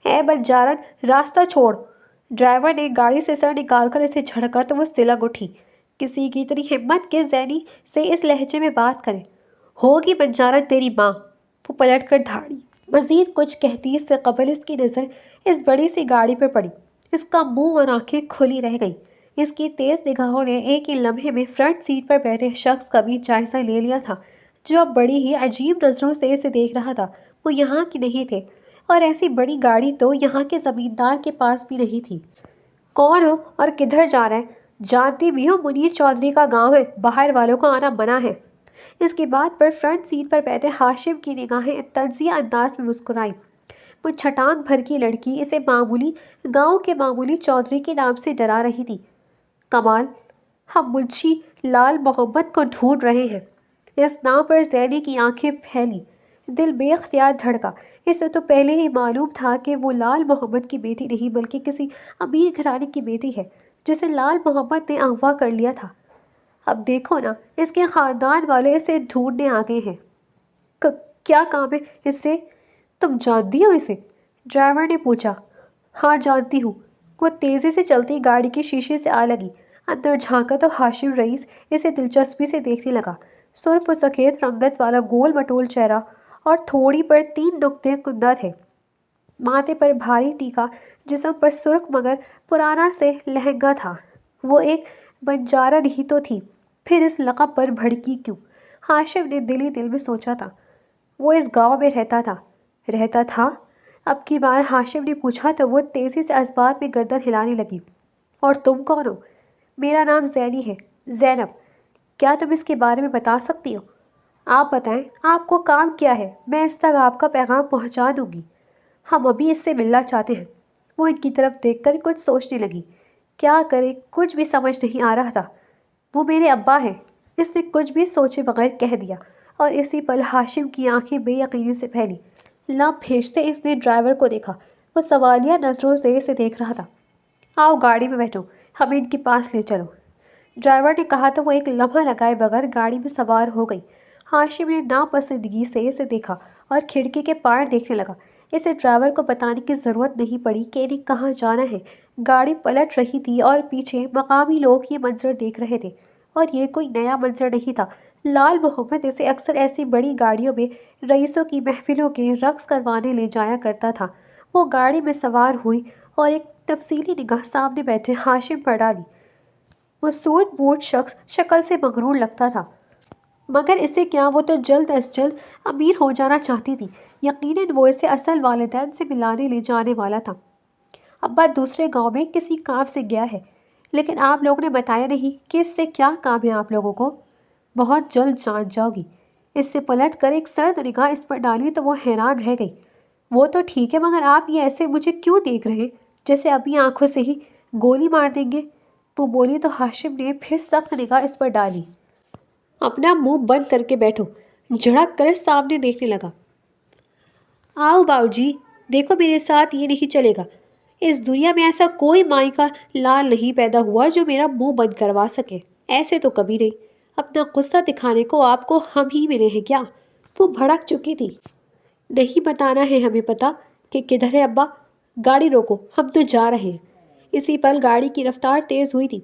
اے بنجارن راستہ چھوڑ۔ ڈرائیور نے گاڑی سے سر نکال کر اسے جھڑکا تو وہ سلگ اٹھی۔ کسی کی اتنی ہمت کہ زینی سے اس لہجے میں بات کرے۔ ہوگی بنجارن تیری ماں۔ وہ پلٹ کر دھاڑی۔ مزید کچھ کہتی اس سے قبل اس کی نظر اس بڑی سی گاڑی پر پڑی۔ اس کا منہ اور آنکھیں کھلی رہ گئیں۔ اس کی تیز نگاہوں نے ایک ہی لمحے میں فرنٹ سیٹ پر بیٹھے شخص کا بھی جائزہ لے لیا تھا، جو اب بڑی ہی عجیب نظروں سے اسے دیکھ رہا تھا۔ وہ یہاں کے نہیں تھے، اور ایسی بڑی گاڑی تو یہاں کے زمیندار کے پاس بھی نہیں تھی۔ کون ہو اور کدھر جا رہا ہے؟ جانتی بھی ہو منیر چودھری کا گاؤں ہے، باہر والوں کو آنا منع ہے۔ اس کی بات پر فرنٹ سیٹ پر بیٹھے ہاشم کی نگاہیں تنزیہ انداز میں مسکرائیں۔ وہ چھٹان بھر کی لڑکی اسے معمولی گاؤں کے معمولی چودھری کے نام سے ڈرا رہی تھی۔ کمال، ہم منشی لال محمد کو ڈھونڈ رہے ہیں۔ اس نام پر زینی کی آنکھیں پھیلی، دل بے اختیار دھڑکا۔ اسے تو پہلے ہی معلوم تھا کہ وہ لال محمد کی بیٹی نہیں بلکہ کسی امیر گھرانے کی بیٹی ہے، جسے لال محمد نے اغوا کر لیا تھا۔ اب دیکھو نا، اس کے خاندان والے اسے ڈھونڈنے آ گئے ہیں۔ کیا کام ہے اس سے؟ تم جانتی ہو اسے؟ ڈرائیور نے پوچھا۔ ہاں جانتی ہوں۔ وہ تیزی سے چلتی گاڑی کے شیشے سے آ لگی۔ اندر جھانکا تو ہاشم رئیس اسے دلچسپی سے دیکھنے لگا۔ سرخ و سفید رنگت والا گول مٹول چہرہ اور تھوڑی پر 3 نقطے کندہ تھے۔ ماتھے پر بھاری ٹیکا، جسم پر سرخ مگر پرانا سے لہنگا تھا۔ وہ ایک بنجارن ہی تو تھی، پھر اس لقب پر بھڑکی کیوں؟ ہاشم نے دل ہی دل میں سوچا تھا۔ وہ اس گاؤں میں رہتا تھا؟ اب کی بار ہاشم نے پوچھا تو وہ تیزی سے اس بات میں گردن ہلانے لگی۔ اور تم کون ہو؟ میرا نام زینی ہے، زینب۔ کیا تم اس کے بارے میں بتا سکتی ہو؟ آپ بتائیں، آپ کو کام کیا ہے؟ میں اس تک آپ کا پیغام پہنچا دوں گی۔ ہم ابھی اس سے ملنا چاہتے ہیں۔ وہ ان کی طرف دیکھ کر کچھ سوچنے لگی۔ کیا کرے، کچھ بھی سمجھ نہیں آ رہا تھا۔ وہ میرے ابا ہیں، اس نے کچھ بھی سوچے بغیر کہہ دیا، اور اسی پل ہاشم کی آنکھیں بے یقینی سے پھیلی۔ لب بھیجتے اس نے ڈرائیور کو دیکھا۔ وہ سوالیہ نظروں سے اسے دیکھ رہا تھا۔ آؤ گاڑی میں بیٹھو، ہمیں ان کے پاس لے چلو۔ ڈرائیور نے کہا تو وہ ایک لمحہ لگائے بغیر گاڑی میں سوار ہو گئی۔ ہاشم نے ناپسندگی سے اسے دیکھا اور کھڑکی کے پار دیکھنے لگا۔ اسے ڈرائیور کو بتانے کی ضرورت نہیں پڑی کہ انہیں کہاں جانا ہے۔ گاڑی پلٹ رہی تھی اور پیچھے مقامی لوگ یہ منظر دیکھ رہے تھے، اور یہ کوئی نیا منظر نہیں تھا۔ لال محمد اسے اکثر ایسی بڑی گاڑیوں میں رئیسوں کی محفلوں کے رقص کروانے لے جایا کرتا تھا۔ وہ گاڑی میں سوار ہوئی اور ایک تفصیلی نگاہ سامنے بیٹھے ہاشم پر ڈالی۔ وہ سوٹ بوٹ شخص شکل سے مغرور لگتا تھا، مگر اسے کیا، وہ تو جلد از جلد امیر ہو جانا چاہتی تھی۔ یقیناً وہ اسے اصل والدین سے ملانے لے جانے والا تھا۔ ابا دوسرے گاؤں میں کسی کام سے گیا ہے، لیکن آپ لوگوں نے بتایا نہیں کہ اس سے کیا کام ہے آپ لوگوں کو؟ بہت جلد جان جاؤ گی۔ اس سے پلٹ کر ایک سرد نگاہ اس پر ڈالی تو وہ حیران رہ گئی۔ وہ تو ٹھیک ہے، مگر آپ یہ ایسے مجھے کیوں دیکھ رہے ہیں جیسے ابھی آنکھوں سے ہی گولی مار دیں گے؟ وہ بولی تو ہاشم نے پھر سخت نگاہ اس پر ڈالی۔ اپنا منہ بند کر کے بیٹھو۔ جھڑک کر سامنے دیکھنے لگا۔ آؤ باؤجی، دیکھو میرے ساتھ یہ نہیں چلے گا۔ اس دنیا میں ایسا کوئی مائی کا لال نہیں پیدا ہوا جو میرا منہ بند کروا سکے۔ ایسے تو کبھی نہیں۔ اپنا غصہ دکھانے کو آپ کو ہم ہی ملے ہیں کیا؟ وہ بھڑک چکی تھی۔ نہیں بتانا ہے ہمیں پتہ کہ کدھر ہے ابا؟ گاڑی روکو، ہم تو جا رہے ہیں۔ اسی پل گاڑی کی رفتار تیز ہوئی تھی۔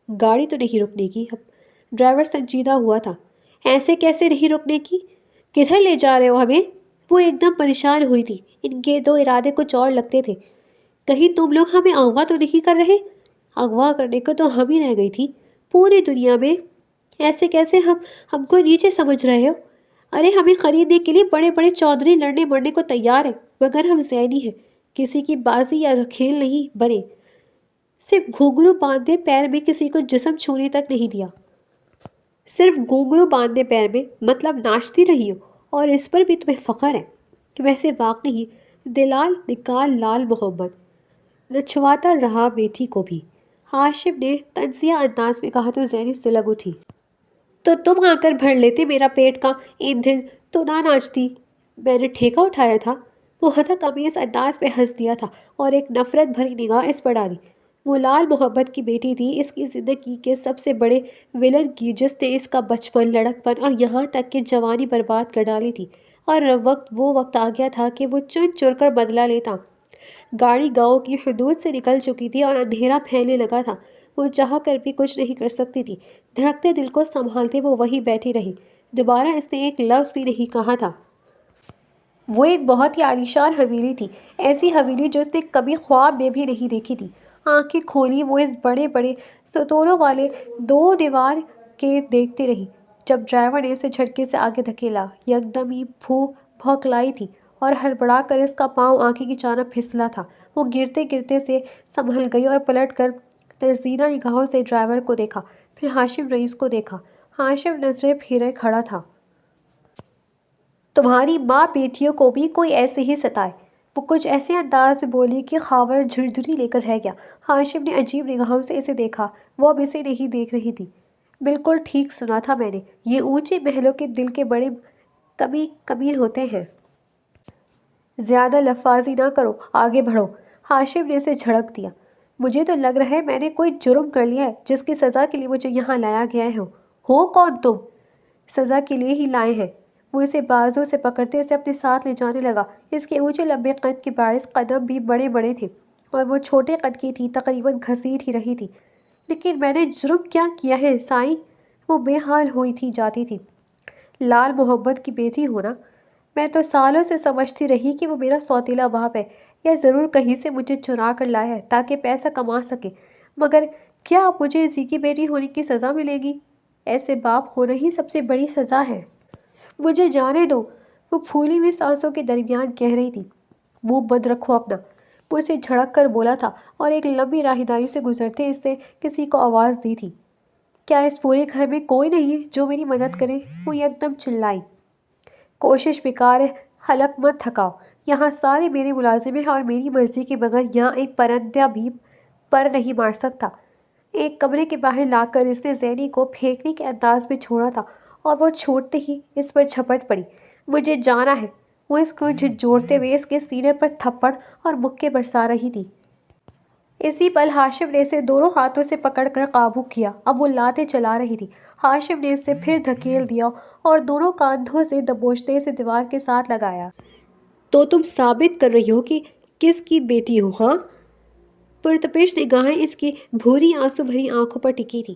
گاڑی تو نہیں رکنے کی اب۔ ڈرائیور سنجیدہ ہوا تھا۔ ایسے کیسے نہیں رکنے کی؟ کدھر لے جا رہے ہو ہمیں؟ وہ ایک دم پریشان ہوئی تھی۔ ان کے دو ارادے کچھ اور لگتے تھے۔ کہیں تم لوگ ہمیں اغوا تو نہیں کر رہے؟ اغوا کرنے کو تو ہم ہی رہ گئی تھی پوری دنیا میں۔ ایسے کیسے ہم کو نیچے سمجھ رہے ہو؟ ارے ہمیں خریدنے کے لیے بڑے بڑے چودھری لڑنے مرنے کو تیار ہیں، مگر ہم زینی ہیں، کسی کی بازی یا کھیل نہیں بنے۔ صرف گھنگرو باندھے پیر میں کسی کو جسم چھونے تک نہیں دیا۔ صرف گھنگرو باندھے پیر میں، مطلب ناچتی رہی ہو، اور اس پر بھی تمہیں فخر ہے؟ ویسے واقعی دلال نکال لال محمد نچواتا رہا بیٹی کو بھی۔ ہاشم نے تنزیہ انداز میں کہا تو زینی سلگ اٹھی۔ تو تم آ کر بھر لیتے میرا پیٹ کا ایندھن تو نہ ناچتی، میں نے ٹھیکہ اٹھایا تھا۔ وہ ہتک امیز انداز میں ہنس دیا تھا اور ایک نفرت بھری نگاہ اس پر ڈالی۔ وہ لال محمد کی بیٹی تھی، اس کی زندگی کے سب سے بڑے ولن کی، جس نے اس کا بچپن، لڑکپن اور یہاں تک کہ جوانی برباد کر ڈالی تھی، اور وہ وقت آ گیا تھا کہ وہ چن چن کر بدلہ لیتا۔ گاڑی گاؤں کی حدود سے نکل چکی تھی اور اندھیرا پھیلنے لگا تھا۔ وہ چاہ کر بھی کچھ نہیں کر سکتی تھی۔ دھڑکتے دل کو سنبھالتے وہ وہیں بیٹھی رہی۔ دوبارہ اس نے ایک لفظ بھی نہیں کہا تھا۔ وہ ایک بہت ہی عالیشان حویلی تھی، ایسی حویلی جو اس نے کبھی خواب میں بھی نہیں دیکھی تھی۔ آنکھیں کھولی وہ اس بڑے بڑے ستونوں والے دو دیوار کے دیکھتی رہی۔ جب ڈرائیور نے اسے جھٹکے سے آگے دھکیلا، یکدم ہی بھوکلائی تھی اور ہڑبڑا کر اس کا پاؤں آگے کی جانب پھسلا تھا۔ وہ گرتے گرتے سے سنبھل گئی اور پلٹ کر ترسیدہ نگاہوں سے ڈرائیور کو دیکھا، پھر ہاشم رئیس کو دیکھا۔ ہاشم نظریں پھیرے کھڑا تھا۔ تمہاری ماں بیٹیوں کو بھی کوئی ایسے ہی ستائے، وہ کچھ ایسے انداز میں بولی کہ خاور جھرجھری لے کر رہ گیا۔ ہاشم نے عجیب نگاہوں سے اسے دیکھا، وہ اب اسے نہیں دیکھ رہی تھی۔ بالکل ٹھیک سنا تھا میں نے، یہ اونچے محلوں کے دل کے بڑے کمین ہوتے ہیں۔ زیادہ لفاظی نہ کرو، آگے بڑھو۔ ہاشم نے اسے جھڑک دیا۔ مجھے تو لگ رہا ہے میں نے کوئی جرم کر لیا ہے جس کی سزا کے لیے مجھے یہاں لایا گیا ہے۔ ہو کون تم؟ سزا کے لیے ہی لائے ہیں۔ وہ اسے بازو سے پکڑتے اسے اپنے ساتھ لے جانے لگا۔ اس کے اونچے لمبے قد کے باعث قدم بھی بڑے بڑے تھے اور وہ چھوٹے قد کی تھی، تقریباً گھسیٹ ہی رہی تھی۔ لیکن میں نے جرم کیا کیا ہے سائیں؟ وہ بے حال ہوئی تھی جاتی تھی۔ لال محمد کی بیٹی ہونا، میں تو سالوں سے سمجھتی رہی کہ وہ میرا سوتیلا باپ ہے یا ضرور کہیں سے مجھے چرا کر لایا ہے تاکہ پیسہ کما سکے، مگر کیا اب مجھے اسی کی بیٹی ہونے کی سزا ملے گی؟ ایسے باپ ہونا ہی سب سے بڑی سزا ہے۔ مجھے جانے دو، وہ پھولی ہوئی سانسوں کے درمیان کہہ رہی تھی۔ منہ بند رکھو اپنا، وہ اسے جھڑک کر بولا تھا اور ایک لمبی راہداری سے گزرتے اس نے کسی کو آواز دی تھی۔ کیا اس پورے گھر میں کوئی نہیں ہے جو میری مدد کرے؟ وہ یکدم چلائی۔ کوشش بیکار ہے، حلق مت تھکاؤ، یہاں سارے میرے ملازم ہیں اور میری مرضی کے بغیر یہاں ایک پرندہ بھی پر نہیں مار سکتا۔ ایک کمرے کے باہر لا کر اس نے زینی کو پھینکنے کے انداز میں چھوڑا تھا اور وہ چھوڑتے ہی اس پر جھپٹ پڑی۔ مجھے جانا ہے، وہ اس کو جھنجھوڑتے ہوئے اس کے سینے پر تھپڑ اور مکے برسا رہی تھی۔ اسی پل ہاشم نے اسے دونوں ہاتھوں سے پکڑ کر قابو کیا۔ اب وہ لاتیں چلا رہی تھی۔ ہاشم نے اسے پھر دھکیل دیا اور دونوں کاندھوں سے دبوچتے اسے دیوار کے ساتھ لگایا۔ تو تم ثابت کر رہی ہو کہ کس کی بیٹی ہو، ہاں؟ پرتپش نگاہیں اس کی بھوری آنسو بھری آنکھوں پر ٹکی تھی۔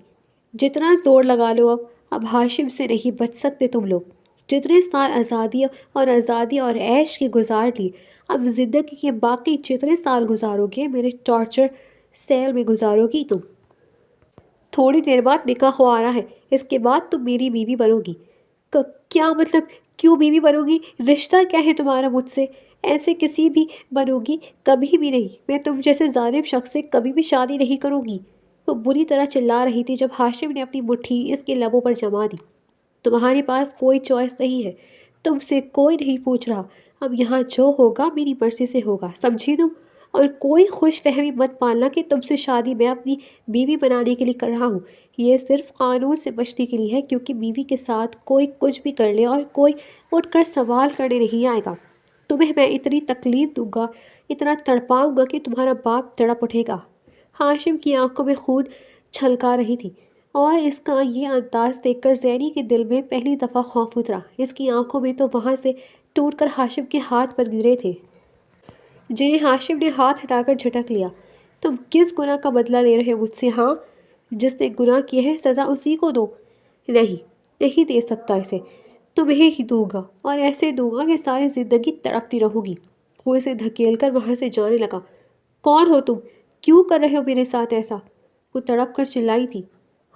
جتنا زور لگا لو اب ہاشم سے نہیں بچ سکتے تم لوگ۔ جتنے سال آزادی اور عیش کے گزار لیے، اب زندگی کے باقی جتنے سال گزارو گے میرے ٹارچر سیل میں گزارو گی تم۔ تھوڑی دیر بعد نکاح ہو آ رہا ہے، اس کے بعد تم میری بیوی بنو گی۔ کیا مطلب؟ کیوں بیوی بنو گی؟ رشتہ کیا ہے تمہارا مجھ سے؟ ایسے کسی بھی بنو گی؟ کبھی بھی نہیں، میں تم جیسے ظالم شخص سے کبھی بھی شادی نہیں کروں گی۔ وہ بری طرح چلا رہی تھی جب ہاشم نے اپنی مٹھی اس کے لبوں پر جما دی۔ تمہارے پاس کوئی چوائس نہیں ہے، تم سے کوئی نہیں پوچھ رہا، اب یہاں جو ہوگا میری مرضی سے ہوگا، سمجھی تم؟ اور کوئی خوش فہمی مت پالنا کہ تم سے شادی میں اپنی بیوی بنانے کے لیے کر رہا ہوں۔ یہ صرف قانون سے بچنے کے لیے ہے، کیونکہ بیوی کے ساتھ کوئی کچھ بھی کر لے اور کوئی اٹھ کر سوال کرنے نہیں آئے گا۔ تمہیں میں اتنی تکلیف دوں گا، اتنا تڑپاؤں گا کہ تمہارا باپ تڑپ اٹھے گا۔ ہاشم کی آنکھوں میں خون چھلکا رہی تھی اور اس کا یہ انداز دیکھ کر زینی کے دل میں پہلی دفعہ خوف اترا۔ اس کی آنکھوں میں تو وہاں سے ٹوٹ کر ہاشم کے ہاتھ پر گرے تھے، جنہیں ہاشم نے ہاتھ ہٹا کر جھٹک لیا۔ تم کس گناہ کا بدلہ لے رہے ہو مجھ سے، ہاں؟ جس نے گناہ کیا ہے سزا اسی کو دو۔ نہیں دے سکتا اسے، تمہیں ہی دوں گا اور ایسے دوں گا کہ ساری زندگی تڑپتی رہو گی۔ وہ اسے دھکیل کر وہاں سے جانے لگا۔ کون ہو تم؟ کیوں کر رہے ہو میرے ساتھ ایسا؟ وہ تڑپ کر چلائی تھی۔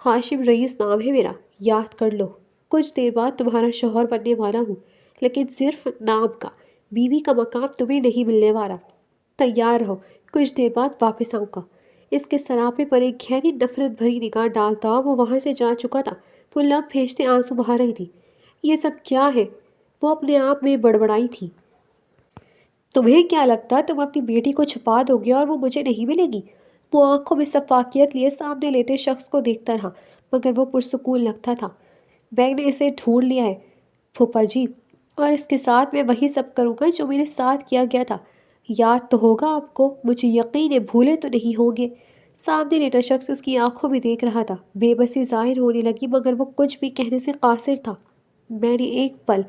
ہاشم رئیس نام ہے میرا، یاد کر لو۔ کچھ دیر بعد تمہارا شوہر بننے والا ہوں، لیکن صرف نام کا، بیوی کا مقام تمہیں نہیں ملنے والا۔ تیار رہو، کچھ دیر بعد واپس آؤں گا۔ اس کے سراپے پر ایک گہری نفرت بھری نگاہ ڈالتا وہ وہاں سے جا چکا تھا۔ وہ لب بھیجتے آنسو بہا رہی تھی۔ یہ سب کیا ہے؟ وہ اپنے آپ میں بڑبڑائی تھی۔ تمہیں کیا لگتا تم اپنی بیٹی کو چھپا دو گے اور وہ مجھے نہیں ملے گی؟ وہ آنکھوں میں شفافیت لیے سامنے لیٹے شخص کو دیکھتا رہا، مگر وہ پرسکون لگتا تھا۔ میں نے اسے ڈھونڈ لیا ہے پھوپھا جی، اور اس کے ساتھ میں وہی سب کروں گا جو میرے ساتھ کیا گیا تھا۔ یاد تو ہوگا آپ کو، مجھے یقین ہے بھولے تو نہیں ہوں گے۔ سامنے لیٹا شخص اس کی آنکھوں میں دیکھ رہا تھا۔ بے بسی ظاہر ہونے لگی، مگر وہ کچھ بھی کہنے سے قاصر تھا۔ میں نے ایک پل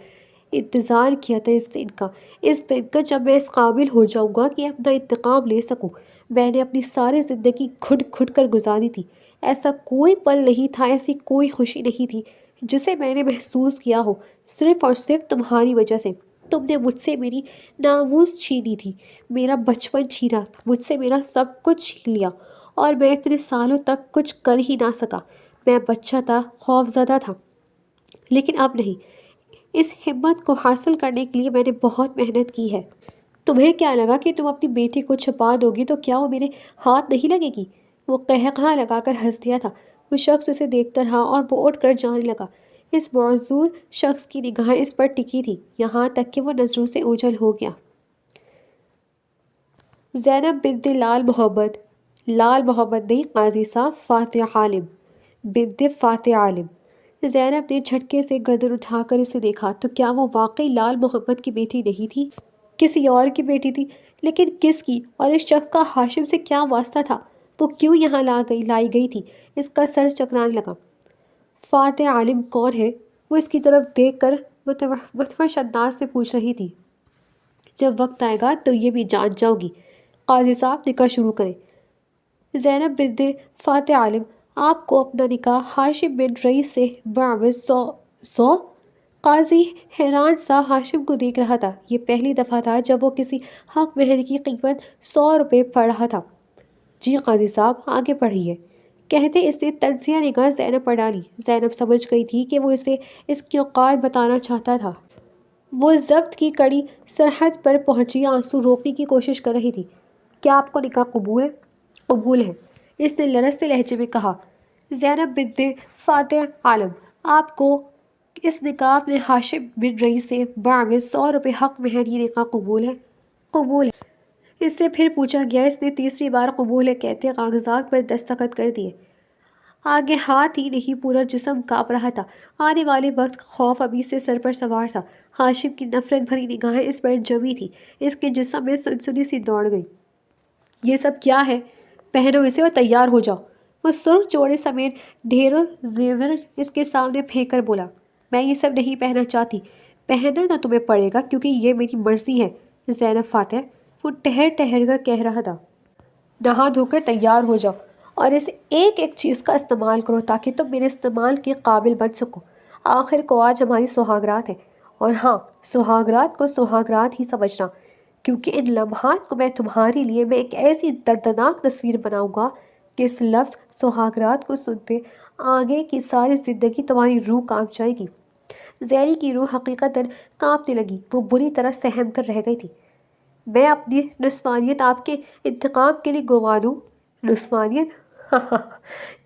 انتظار کیا تھا اس دن کا جب میں اس قابل ہو جاؤں گا کہ اپنا انتقام لے سکوں۔ میں نے اپنی ساری زندگی گھٹ گھٹ کر گزاری تھی۔ ایسا کوئی پل نہیں تھا، ایسی کوئی خوشی نہیں تھی جسے میں نے محسوس کیا ہو، صرف اور صرف تمہاری وجہ سے۔ تم نے مجھ سے میری ناموس چھینی تھی، میرا بچپن چھینا، مجھ سے میرا سب کچھ چھین لیا، اور میں اتنے سالوں تک کچھ کر ہی نہ سکا۔ میں بچہ تھا، خوف زدہ تھا، لیکن اب نہیں۔ اس ہمت کو حاصل کرنے کے لیے میں نے بہت محنت کی ہے۔ تمہیں کیا لگا کہ تم اپنی بیٹی کو چھپا دو گی تو کیا وہ میرے ہاتھ نہیں لگے گی؟ وہ قہقہا لگا کر ہنس دیا تھا۔ وہ شخص اسے دیکھتا رہا اور وہ اٹھ کر جانے لگا۔ اس معذور شخص کی نگاہیں اس پر ٹکی تھی یہاں تک کہ وہ نظروں سے اوجھل ہو گیا۔ زینب بنت لال محمد نہیں، قاضی صاحب، فاتح عالم، بنت فاتح عالم۔ زینب نے جھٹکے سے گردن اٹھا کر اسے دیکھا تو کیا وہ واقعی لال محمد کی بیٹی نہیں تھی؟ کسی اور کی بیٹی تھی، لیکن کس کی؟ اور اس شخص کا ہاشم سے کیا واسطہ تھا؟ وہ کیوں یہاں لائی گئی تھی؟ اس کا سر چکرانے لگا۔ فاتح عالم کون ہے؟ وہ اس کی طرف دیکھ کر متوحش انداز سے پوچھ رہی تھی۔ جب وقت آئے گا تو یہ بھی جان جاؤ گی۔ قاضی صاحب نکاح شروع کریں۔ زینب بنت فاتح عالم، آپ کو اپنا نکاح ہاشم بن رئیس سے بعوض 100؟ قاضی حیران سا ہاشم کو دیکھ رہا تھا۔ یہ پہلی دفعہ تھا جب وہ کسی حق مہر کی قیمت 100 روپے پڑھ رہا تھا۔ جی قاضی صاحب، آگے پڑھیے، کہتے اس نے تنزیہ نگاہ زینب پر ڈالی۔ زینب سمجھ گئی تھی کہ وہ اسے اس کی اوقات بتانا چاہتا تھا۔ وہ ضبط کی کڑی سرحد پر پہنچی آنسو روکنے کی کوشش کر رہی تھی۔ کیا آپ کو نکاح قبول ہے؟ قبول ہے، اس نے لرزتے لہجے میں کہا۔ زینب بنت فاتح عالم، آپ کو اس نکاح اپنے ہاشم بن رئیس سے بعوض 100 روپے حق مہر یہ نکاح قبول ہے؟ قبول ہے، اس سے پھر پوچھا گیا۔ اس نے تیسری بار قبول ہے کہتے کاغذات پر دستخط کر دیے۔ آگے ہاتھ ہی نہیں پورا جسم کانپ رہا تھا۔ آنے والے وقت کا خوف ابھی سے سر پر سوار تھا۔ ہاشم کی نفرت بھری نگاہیں اس پر جمی تھیں۔ اس کے جسم میں سنسنی سی دوڑ گئی۔ یہ سب کیا ہے؟ پہنو اسے اور تیار ہو جاؤ۔ وہ سرخ جوڑے سمیت ڈھیروں زیور اس کے سامنے پھینک کر بولا۔ میں یہ سب نہیں پہننا چاہتی۔ پہننا تو تمہیں پڑے گا کیونکہ یہ میری مرضی ہے۔ زینب فاتح، وہ ٹہر ٹہر کر کہہ رہا تھا، نہا دھو کر تیار ہو جاؤ اور اس ایک ایک چیز کا استعمال کرو تاکہ تم میرے استعمال کے قابل بن سکو۔ آخر کو آج ہماری سہاگرات ہے، اور ہاں، سہاگرات کو سہاگرات ہی سمجھنا، کیونکہ ان لمحات کو میں تمہارے لیے میں ایک ایسی دردناک تصویر بناؤں گا کہ اس لفظ سہاگرات کو سنتے آگے کی ساری زندگی تمہاری روح کانپ جائے گی۔ زینی کی روح حقیقتاً کانپنے لگی۔ وہ بری طرح سہم کر رہ گئی تھی۔ میں اپنی نسوانیت آپ کے انتقام کے لیے گنوا دوں؟ نسوانیت؟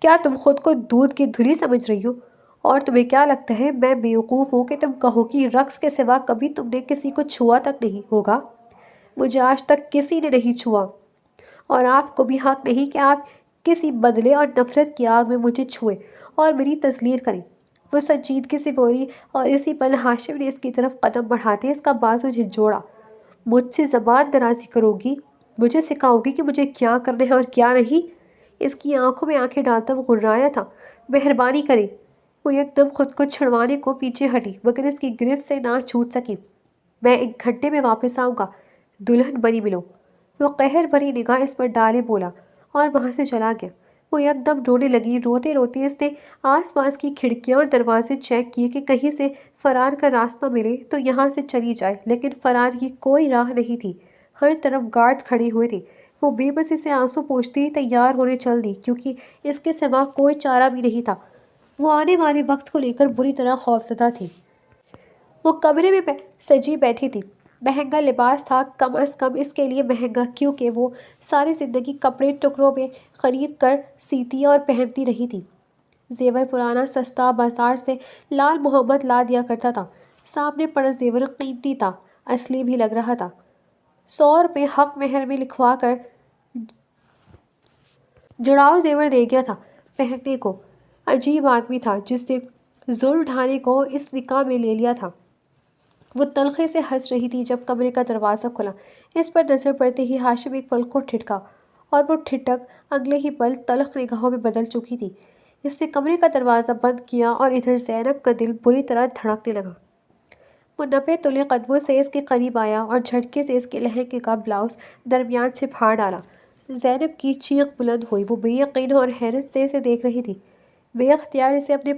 کیا تم خود کو دودھ کی دھلی سمجھ رہی ہو؟ اور تمہیں کیا لگتا ہے میں بیوقوف ہوں کہ تم کہو کہ رقص کے سوا کبھی تم نے کسی کو چھوا تک نہیں ہوگا؟ مجھے آج تک کسی نے نہیں چھوا، اور آپ کو بھی حق نہیں کہ آپ کسی بدلے اور نفرت کی آگ میں مجھے چھوئیں اور میری تذلیل کریں۔ وہ سنجیدگی سے بولی، اور اسی پل ہاشم نے اس کی طرف قدم بڑھاتے اس کا بازو جھنجھوڑا۔ مجھ سے زبان درازی کرو گی؟ مجھے سکھاؤ گی کہ مجھے کیا کرنا ہے اور کیا نہیں؟ اس کی آنکھوں میں آنکھیں ڈالتا وہ گھررایا تھا۔ مہربانی کریں۔ وہ ایک دم خود کو چھڑوانے کو پیچھے ہٹی مگر اس کی گرفت سے نہ چھوٹ سکی۔ میں 1 گھنٹے میں واپس آؤں گا، دلہن بنی ملو۔ وہ قہر بھری نگاہ اس پر ڈالے بولا اور وہاں سے چلا گیا۔ وہ ایک دم رونے لگی۔ روتے روتے اس نے آس پاس کی کھڑکیاں اور دروازے چیک کیے کہ کہیں سے فرار کا راستہ ملے تو یہاں سے چلی جائے، لیکن فرار کی کوئی راہ نہیں تھی۔ ہر طرف گارڈز کھڑے ہوئے تھے۔ وہ بے بسی سے آنسو پوچھتی تیار ہونے چل دی، کیونکہ اس کے سوا کوئی چارہ بھی نہیں تھا۔ وہ آنے والے وقت کو لے کر بری طرح خوفزدہ تھی۔ وہ کمرے میں سجی بیٹھی تھی۔ مہنگا لباس تھا، کم از کم اس کے لیے مہنگا، کیونکہ وہ ساری زندگی کپڑے ٹکڑوں میں خرید کر سیتی اور پہنتی رہی تھی۔ زیور پرانا سستا بازار سے لال محمد لا دیا کرتا تھا۔ سامنے پڑا زیور قیمتی تھا، اصلی بھی لگ رہا تھا۔ 100 روپے حق مہر میں لکھوا کر جڑاؤ زیور دے گیا تھا پہننے کو۔ عجیب آدمی تھا جس نے ظلم ڈھانے کو اس نکاح میں لے لیا تھا۔ وہ تلخی سے ہنس رہی تھی جب کمرے کا دروازہ کھلا۔ اس پر نظر پڑتے ہی ہاشم ایک پل کو ٹھٹکا، اور وہ ٹھٹک اگلے ہی پل تلخ نگاہوں میں بدل چکی تھی۔ اس نے کمرے کا دروازہ بند کیا اور ادھر زینب کا دل بری طرح دھڑکنے لگا۔ وہ 90 قدموں سے اس کے قریب آیا اور جھٹکے سے اس کے لہنگے کا بلاؤز درمیان سے پھاڑ ڈالا۔ زینب کی چیخ بلند ہوئی۔ وہ بے یقین اور حیرت سے اسے دیکھ رہی تھی۔ بے اختیار اسے اپنے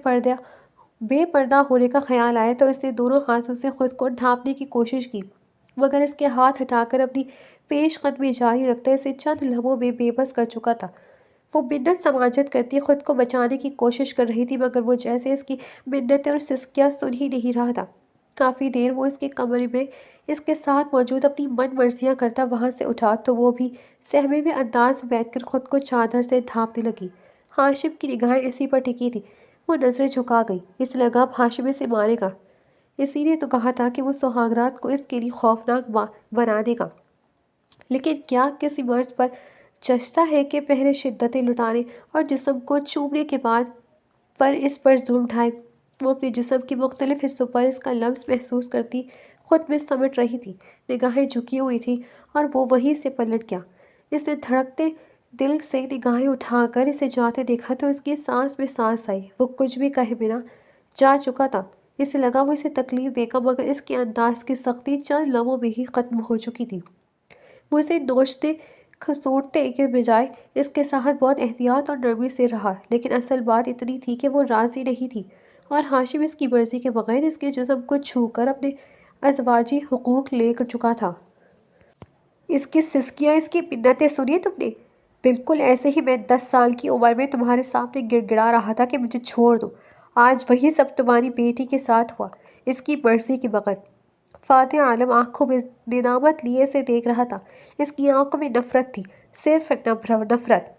بے پردہ ہونے کا خیال آیا تو اس نے دونوں ہاتھوں سے خود کو ڈھانپنے کی کوشش کی، مگر اس کے ہاتھ ہٹا کر اپنی پیش قدمی جاری رکھتے اسے چند لمحوں میں بے بس کر چکا تھا۔ وہ منت سماجت کرتی خود کو بچانے کی کوشش کر رہی تھی، مگر وہ جیسے اس کی منتیں اور سسکیاں سن ہی نہیں رہا تھا۔ کافی دیر وہ اس کے کمرے میں اس کے ساتھ موجود اپنی من مرضیاں کرتا وہاں سے اٹھا تو وہ بھی سہمے ہوئے انداز میں بیٹھ کر خود کو چادر سے ڈھانپنے لگی۔ ہاشم کی نگاہیں اسی پر ٹکی تھی۔ وہ نظریں جھکا گئی۔ اسے لگا اب ہاشم اسے مارے گا، اسی نے تو کہا تھا کہ وہ سہاگرات کو اس کے لیے خوفناک بنا دے گا۔ لیکن کیا کسی مرد پر جچتا ہے کہ پہلے شدتیں لٹانے اور جسم کو چومنے کے بعد پر اس پر ظلم ڈھائے؟ وہ اپنے جسم کے مختلف حصوں پر اس کا لمس محسوس کرتی خود میں سمٹ رہی تھی۔ نگاہیں جھکی ہوئی تھیں اور وہ وہیں سے پلٹ گیا۔ اس نے دھڑکتے دل سے نگاہیں اٹھا کر اسے جاتے دیکھا تو اس کی سانس میں سانس آئی۔ وہ کچھ بھی کہے بنا جا چکا تھا۔ اسے لگا وہ اسے تکلیف دے گا، مگر اس کے انداز کی سختی چند لمحوں میں ہی ختم ہو چکی تھی۔ وہ اسے نوچتے کھسوٹتے کے بجائے اس کے ساتھ بہت احتیاط اور نرمی سے رہا، لیکن اصل بات اتنی تھی کہ وہ راضی نہیں تھی اور ہاشم اس کی مرضی کے بغیر اس کے جسم کو چھو کر اپنے ازواجی حقوق لے چکا تھا۔ اس کی سسکیاں، اس کی منتیں سنی تم نے؟ بالکل ایسے ہی میں 10 سال کی عمر میں تمہارے سامنے گڑ گڑا رہا تھا کہ مجھے چھوڑ دو۔ آج وہی سب تمہاری بیٹی کے ساتھ ہوا، اس کی مرضی کے بغیر۔ فاتح عالم آنکھوں میں ندامت لیے اسے دیکھ رہا تھا۔ اس کی آنکھوں میں نفرت تھی، صرف نفرت۔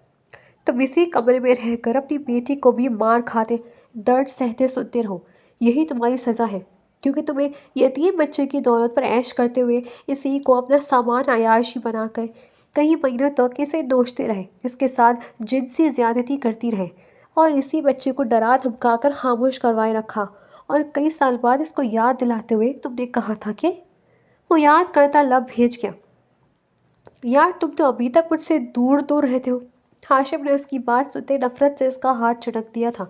تم اسی کمرے میں رہ کر اپنی بیٹی کو بھی مار کھاتے، درد سہتے سنتے رہو۔ یہی تمہاری سزا ہے، کیونکہ تمہیں یتیم بچے کی دولت پر عیش کرتے ہوئے اسی کو اپنا سامان عیاشی بنا کر کئی مہینوں تک اسے نوچتے رہے، اس کے ساتھ جنسی زیادتی کرتی رہے اور اسی بچے کو ڈرا دھمکا کر خاموش کروائے رکھا، اور کئی سال بعد اس کو یاد دلاتے ہوئے تم نے کہا تھا کہ… وہ یاد کرتا لب بھیج گیا۔ یار تم تو ابھی تک مجھ سے دور دور رہتے ہو۔ ہاشم نے اس کی بات سنتے نفرت سے اس کا ہاتھ جھٹک دیا تھا۔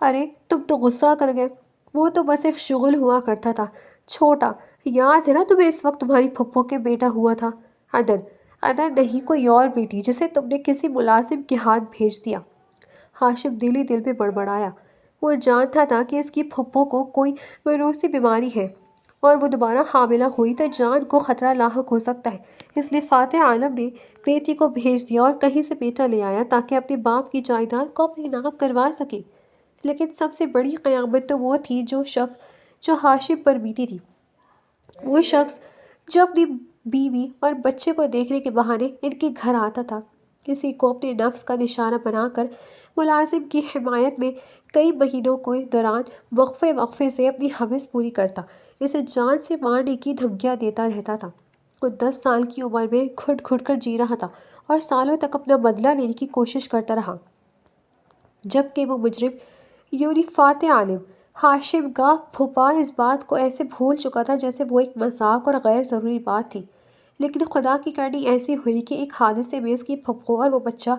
ارے تم تو غصہ کر گئے، وہ تو بس ایک شغل ہوا کرتا تھا، چھوٹا۔ یاد ہے نا تمہیں اس وقت تمہاری پھپھو کے بیٹا ہوا تھا، عدن نہیں کوئی اور بیٹی، جسے تم نے کسی ملازم کے ہاتھ بھیج دیا۔ ہاشم دل ہی دل میں بڑبڑایا۔ وہ جانتا تھا کہ اس کی پھپھو کو کوئی ویروسی بیماری ہے اور وہ دوبارہ حاملہ ہوئی تو جان کو خطرہ لاحق ہو سکتا ہے، اس لیے فاتح عالم نے بیٹی کو بھیج دیا اور کہیں سے بیٹا لے آیا تاکہ اپنے باپ کی جائیداد کو اپنے نام کروا سکے۔ لیکن سب سے بڑی قیامت تو وہ تھی جو ہاشم پر بیتی تھی۔ وہ شخص جو اپنی بیوی اور بچے کو دیکھنے کے بہانے ان کے گھر آتا تھا، کسی کو اپنے نفس کا نشانہ بنا کر ملازم کی حمایت میں کئی مہینوں کے دوران وقفے سے اپنی ہوس پوری کرتا، اسے جان سے مارنے کی دھمکیاں دیتا رہتا تھا۔ وہ 10 سال کی عمر میں گھٹ گھٹ کر جی رہا تھا اور سالوں تک اپنا بدلہ لینے کی کوشش کرتا رہا، جبکہ وہ مجرم یعنی فاتح عالم ہاشم کا پھوپھا اس بات کو ایسے بھول چکا تھا جیسے وہ ایک مذاق اور غیر ضروری بات تھی۔ لیکن خدا کی کرنی ایسی ہوئی کہ ایک حادثے میں اس کی پھپھو اور وہ بچہ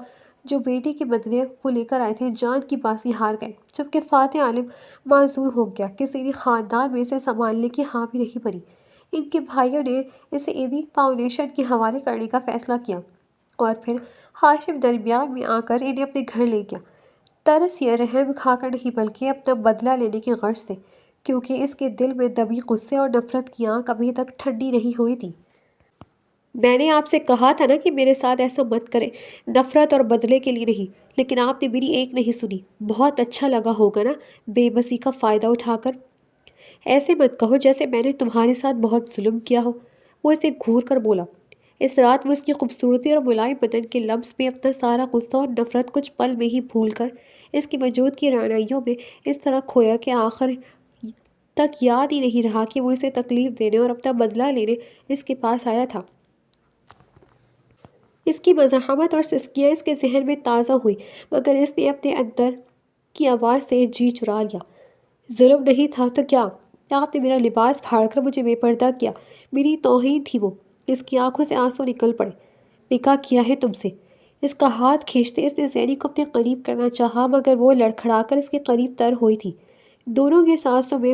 جو بیٹی کے بدلے وہ لے کر آئے تھے جان کی بازی ہار گئے، جبکہ فاتح عالم معذور ہو گیا۔ کسی نے خاندان میں اسے سنبھالنے کی ہاں بھی نہیں بھری۔ ان کے بھائیوں نے اسے ایدی فاؤنڈیشن کے حوالے کرنے کا فیصلہ کیا اور پھر ہاشم درمیان میں آ کر انہیں اپنے گھر لے گیا، ترس یا رحم کھا کر نہیں بلکہ اپنا بدلہ لینے کی غرض سے، کیونکہ اس کے دل میں دبی غصے اور نفرت کی آنکھ ابھی تک ٹھنڈی نہیں ہوئی تھی۔ میں نے آپ سے کہا تھا نا کہ میرے ساتھ ایسا مت کریں، نفرت اور بدلے کے لیے نہیں، لیکن آپ نے میری ایک نہیں سنی۔ بہت اچھا لگا ہوگا نا بے بسی کا فائدہ اٹھا کر؟ ایسے مت کہو جیسے میں نے تمہارے ساتھ بہت ظلم کیا ہو، وہ اسے گھور کر بولا۔ اس رات وہ اس کی خوبصورتی اور ملائم بدن کے لمس میں اپنا سارا غصہ اور نفرت کچھ پل میں ہی بھول کر اس کے وجود کی رعنائیوں میں اس طرح کھویا کہ آخر تک یاد ہی نہیں رہا کہ وہ اسے تکلیف دینے اور اپنا بدلہ لینے اس کے پاس آیا تھا۔ اس کی مزاحمت اور سسکیاں اس کے ذہن میں تازہ ہوئی، مگر اس نے اپنے اندر کی آواز سے جی چرا لیا۔ ظلم نہیں تھا تو کیا؟ آپ نے میرا لباس پھاڑ کر مجھے بے پردہ کیا، میری توہین تھی وہ۔ اس کی آنکھوں سے آنسو نکل پڑے۔ نکاح کیا ہے تم سے؟ اس کا ہاتھ کھینچتے اس نے زینی کو اپنے قریب کرنا چاہا، مگر وہ لڑکھڑا کر اس کے قریب تر ہوئی تھی۔ دونوں کے سانسوں میں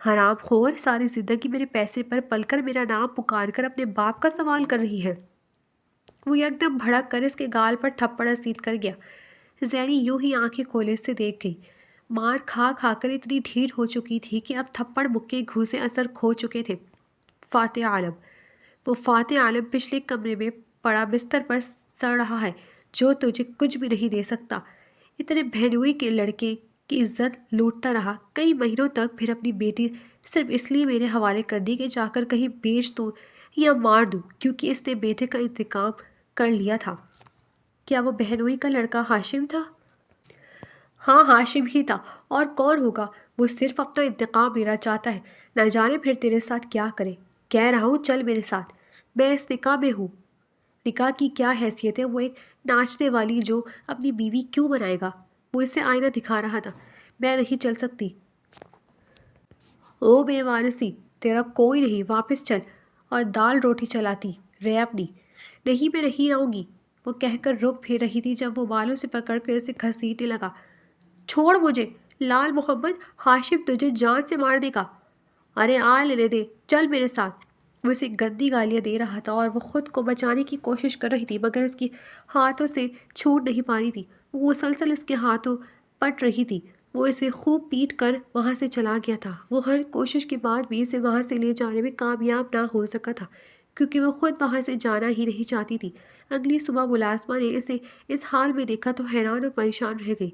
حرام خور ساری زندگی میرے پیسے پر پل کر میرا نام پکار کر اپنے باپ کا سوال کر رہی ہے۔ وہ یکدم بھڑک کر اس کے گال پر تھپڑ رسید کر گیا۔ زینی یوں ہی آنکھیں کھولے سے دیکھ گئی۔ مار کھا کھا کر اتنی ڈھیل ہو چکی تھی کہ اب تھپڑ مکے گھوسے اثر کھو چکے تھے۔ فاتح عالم، وہ فاتح عالم پچھلے کمرے میں پڑا بستر پر سڑ رہا ہے جو تجھے کچھ بھی نہیں دے سکتا۔ اتنے بہنوئی کے لڑکے کی عزت لوٹتا رہا کئی مہینوں تک، پھر اپنی بیٹی صرف اس لیے میرے حوالے کر دی کہ جا کر کہیں بیچ دوں یا مار دوں کیونکہ اس نے بیٹے کا انتقام کر لیا تھا۔ کیا وہ بہنوئی کا لڑکا ہاشم تھا؟ ہاں ہاشم ہی تھا، اور کون ہوگا؟ وہ صرف اپنا انتقام لینا چاہتا ہے، نہ جانے پھر تیرے ساتھ کیا کرے۔ کہہ رہا ہوں چل میرے ساتھ، میں اس نکاح میں ہوں۔ نکاح کی کیا حیثیت ہے؟ وہ ایک ناچنے والی جو اپنی بیوی کیوں بنائے گا؟ وہ اسے آئینہ دکھا رہا تھا۔ میں نہیں چل سکتی۔ او بے وارثی، تیرا کوئی نہیں، واپس چل اور دال روٹی چلاتی رہ اپنی۔ نہیں میں نہیں آؤں گی، وہ کہہ کر رخ پھیر رہی تھی جب وہ بالوں سے پکڑ کر اسے گھسیٹنے لگا۔ چھوڑ مجھے، لال محمد، ہاشم تجھے جان سے مار دے گا۔ ارے آ لینے دے، چل میرے ساتھ۔ وہ اسے گندی گالیاں دے رہا تھا اور وہ خود کو بچانے کی کوشش کر رہی تھی مگر اس کی ہاتھوں سے چھوٹ نہیں پا رہی تھی۔ وہ مسلسل اس کے ہاتھوں پٹ رہی تھی۔ وہ اسے خوب پیٹ کر وہاں سے چلا گیا تھا۔ وہ ہر کوشش کے بعد بھی اسے وہاں سے لے جانے میں کامیاب نہ ہو سکا تھا کیونکہ وہ خود وہاں سے جانا ہی نہیں چاہتی تھی۔ اگلی صبح ملازمہ نے اسے اس حال میں دیکھا تو حیران اور پریشان رہ گئی۔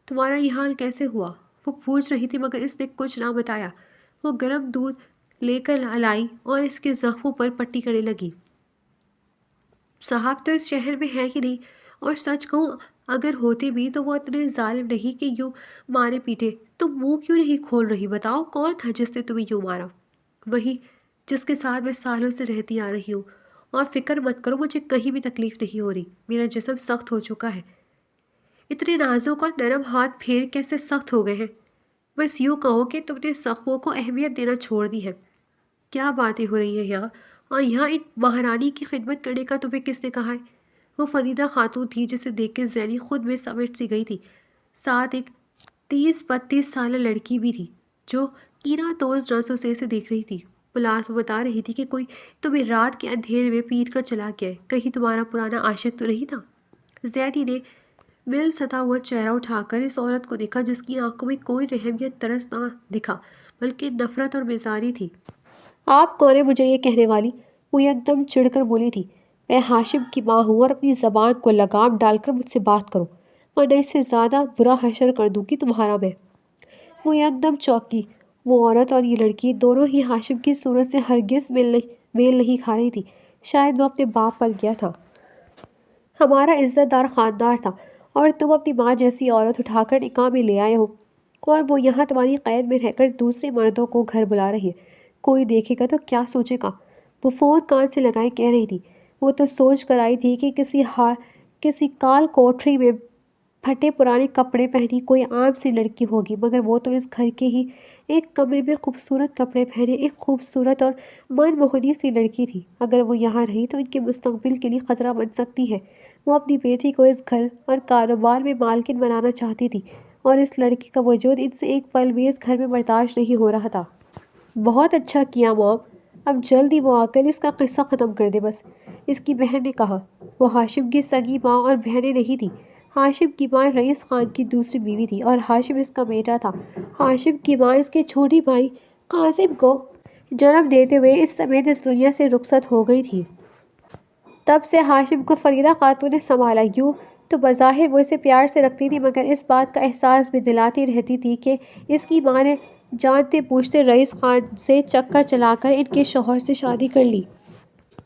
تمہارا یہ حال کیسے ہوا؟ وہ پوچھ رہی تھی مگر اس نے کچھ نہ بتایا۔ وہ گرم دودھ لے کر لائی اور اس کے زخموں پر پٹی کرنے لگی۔ صاحب تو اس شہر میں ہے ہی نہیں، اور سچ کہوں اگر ہوتے بھی تو وہ اتنے ظالم نہیں کہ یوں مارے پیٹے۔ تم منہ کیوں نہیں کھول رہی؟ بتاؤ کون تھا جس نے تمہیں یوں مارا؟ وہی جس کے ساتھ میں سالوں سے رہتی آ رہی ہوں، اور فکر مت کرو مجھے کہیں بھی تکلیف نہیں ہو رہی۔ میرا جسم سخت ہو چکا ہے۔ اتنے نازک اور نرم ہاتھ پھیر کیسے سخت ہو گئے ہیں؟ بس یوں کہو کہ تم نے زخموں کو اہمیت دینا چھوڑ دی ہے۔ کیا باتیں ہو رہی ہیں یہاں؟ اور یہاں ان مہارانی کی خدمت کرنے کا تمہیں کس نے کہا ہے؟ وہ فریدہ خاتون تھی جسے دیکھ کے زینی خود میں سمجھ سی گئی تھی۔ ساتھ ایک 30-32 سالہ لڑکی بھی تھی جو کینہ توز نظروں سے اسے دیکھ رہی تھی۔ ملازمہ بتا رہی تھی کہ کوئی تمہیں رات کے اندھیرے میں پیٹ کر چلا گیا ہے، کہیں تمہارا پرانا عاشق تو نہیں تھا؟ زینی نے مل ستا ہوا چہرہ اٹھا کر اس عورت کو دیکھا جس کی آنکھوں میں کوئی رحم یا ترس نہ دکھا بلکہ نفرت اور بیزاری تھی۔ آپ کون ہیں مجھے یہ کہنے والی؟ وہ یکدم چڑھ کر بولی تھی۔ میں ہاشم کی ماں ہوں اور اپنی زبان کو لگام ڈال کر مجھ سے بات کرو ورنہ اس سے زیادہ برا حشر کر دوں گی تمہارا میں۔ وہ یکدم چونکی۔ وہ عورت اور یہ لڑکی دونوں ہی ہاشم کی صورت سے ہرگز میل نہیں کھا رہی تھی۔ شاید وہ اپنے باپ پر گیا تھا۔ ہمارا عزت دار خاندان تھا اور تم اپنی ماں جیسی عورت اٹھا کر نکاح میں لے آئے ہو، اور وہ یہاں تمہاری قید میں رہ کر دوسرے مردوں کو گھر بلا رہی ہے۔ کوئی دیکھے گا تو کیا سوچے گا؟ وہ فون کان سے لگائے کہہ رہی تھی۔ وہ تو سوچ کر آئی تھی کہ کسی کال کوٹری میں پھٹے پرانے کپڑے پہنی کوئی عام سی لڑکی ہوگی، مگر وہ تو اس گھر کے ہی ایک کمرے میں خوبصورت کپڑے پہنے ایک خوبصورت اور من موہنی سی لڑکی تھی۔ اگر وہ یہاں رہی تو ان کے مستقبل کے لیے خطرہ بن سکتی ہے۔ وہ اپنی بیٹی کو اس گھر اور کاروبار میں مالکن بنانا چاہتی تھی اور اس لڑکی کا وجود ان سے ایک پل بھی اس گھر میں برداشت نہیں ہو رہا تھا۔ بہت اچھا کیا مام، اب جلدی وہ آ کر اس کا قصہ ختم کر دے بس، اس کی بہن نے کہا۔ وہ ہاشم کی سگی ماں اور بہنیں نہیں تھیں۔ ہاشم کی ماں رئیس خان کی دوسری بیوی تھی اور ہاشم اس کا بیٹا تھا۔ ہاشم کی ماں اس کے چھوٹے بھائی قاسم کو جنم دیتے ہوئے اس سمیت اس دنیا سے رخصت ہو گئی تھی۔ تب سے ہاشم کو فریدہ خاتون نے سنبھالا۔ یوں تو بظاہر وہ اسے پیار سے رکھتی تھی مگر اس بات کا احساس بھی دلاتی رہتی تھی کہ اس کی ماں نے جانتے پوچھتے رئیس خان سے چکر چلا کر ان کے شوہر سے شادی کر لی،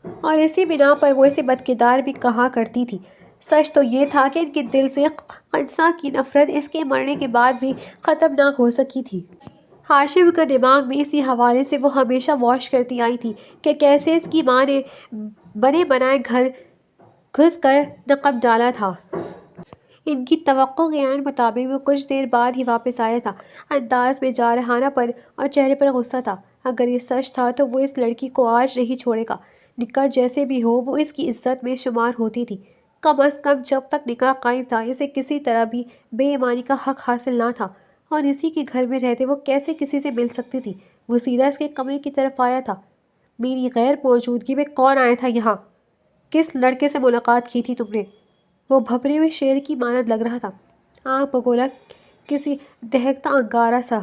اور اسی بنا پر وہ اسے بدکردار بھی کہا کرتی تھی۔ سچ تو یہ تھا کہ ان کے دل سے خنسا کی نفرت اس کے مرنے کے بعد بھی ختم نہ ہو سکی تھی۔ ہاشم کا دماغ بھی اسی حوالے سے وہ ہمیشہ واش کرتی آئی تھی کہ کیسے اس کی ماں نے بنے بنائے گھر گھس کر نقب ڈالا تھا۔ ان کی توقع کے عین مطابق وہ کچھ دیر بعد ہی واپس آیا تھا، انداز میں جارحانہ پر اور چہرے پر غصہ تھا۔ اگر یہ سچ تھا تو وہ اس لڑکی کو آج نہیں چھوڑے گا۔ نکاح جیسے بھی ہو وہ اس کی عزت میں شمار ہوتی تھی۔ کم از کم جب تک نکاح قائم تھا اسے کسی طرح بھی بے ایمانی کا حق حاصل نہ تھا، اور اسی کے گھر میں رہتے وہ کیسے کسی سے مل سکتی تھی؟ وہ سیدھا اس کے کمرے کی طرف آیا تھا۔ میری غیر موجودگی میں کون آیا تھا یہاں؟ کس لڑکے سے ملاقات کی تھی تم نے؟ وہ بھپرے ہوئے شیر کی مانند لگ رہا تھا، آنکھ بگولا کسی دہکتا انگارہ سا۔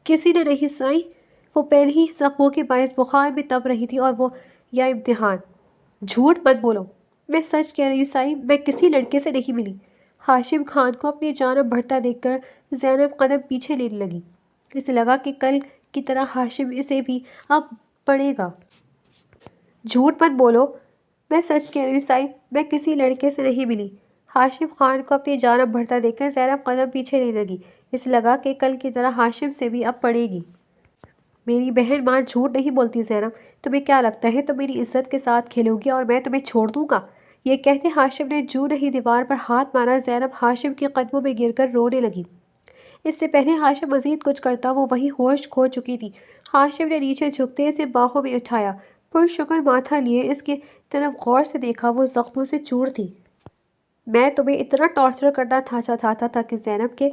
کسی نے نہیں سائی، وہ پہلے ہی زخموں کے باعث بخار میں تپ رہی تھی اور وہ یا امتحان۔ جھوٹ مت بولو، میں سچ کہہ رہی ہوں سائی، میں کسی لڑکے سے نہیں ملی۔ ہاشم خان کو اپنی جانب بڑھتا دیکھ کر زینب قدم پیچھے لینے لگی۔ اسے لگا کہ کل کی طرح ہاشم اسے بھی اب پڑے گا۔ جھوٹ مت بولو، میں سچ کہہ رہی ہوں سائی، میں کسی لڑکے سے نہیں ملی۔ ہاشم خان کو اپنی جانب بڑھتا دیکھ کر زینب قدم پیچھے لینے لگی۔ اسے لگا کہ کل کی طرح ہاشم سے بھی اب پڑے گی۔ میری بہن ماں جھوٹ نہیں بولتی زینب، تمہیں کیا لگتا ہے تم میری عزت کے ساتھ کھیلو گی اور میں تمہیں چھوڑ دوں گا؟ یہ کہتے ہاشم نے جو نہیں دیوار پر ہاتھ مارا۔ زینب ہاشم کے قدموں میں گر کر رونے لگی۔ اس سے پہلے ہاشم مزید کچھ کرتا وہ وہیں ہوش کھو چکی تھی۔ ہاشم نے نیچے جھکتے اسے باہوں میں اٹھایا، پرشکر ماتھا لیے اس کی طرف غور سے دیکھا۔ وہ زخموں سے چور تھی۔ میں تمہیں اتنا ٹارچر کرنا چاہتا تھا کہ زینب کہ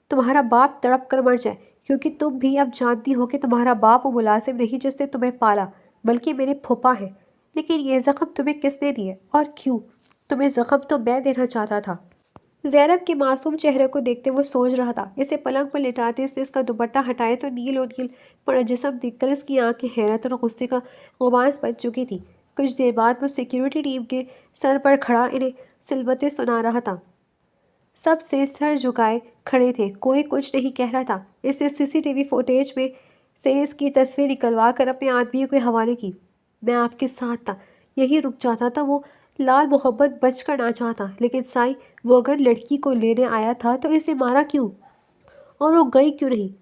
تمہارا باپ تڑپ کر مر جائے، کیونکہ تم بھی اب جانتی ہو کہ تمہارا باپ وہ ملازم نہیں جس نے تمہیں پالا، بلکہ میرے پھوپھا ہے۔ لیکن یہ زخم تمہیں کس نے دیے اور کیوں؟ تمہیں زخم تو میں دینا چاہتا تھا۔ زینب کے معصوم چہرے کو دیکھتے وہ سوچ رہا تھا۔ اسے پلنگ پر لٹاتے اس نے اس کا دوپٹہ ہٹایا تو نیل و نیل پڑا جسم دیکھ کر اس کی آنکھیں حیرت اور غصے کا غماز بن چکی تھی۔ کچھ دیر بعد وہ سیکیورٹی ٹیم کے سر پر کھڑا انہیں صلبتیں سنا رہا تھا۔ سب سے سر جھکائے کھڑے تھے، کوئی کچھ نہیں کہہ رہا تھا۔ اس نے سی سی ٹی وی فوٹیج میں سے اس کی تصویر نکلوا کر اپنے آدمیوں کے حوالے کی۔ میں آپ کے ساتھ تھا، یہی رک جاتا تھا۔ وہ لال محمد بچ کر نہ چاہتا، لیکن سائی وہ اگر لڑکی کو لینے آیا تھا تو اسے مارا کیوں؟ اور وہ گئی کیوں نہیں؟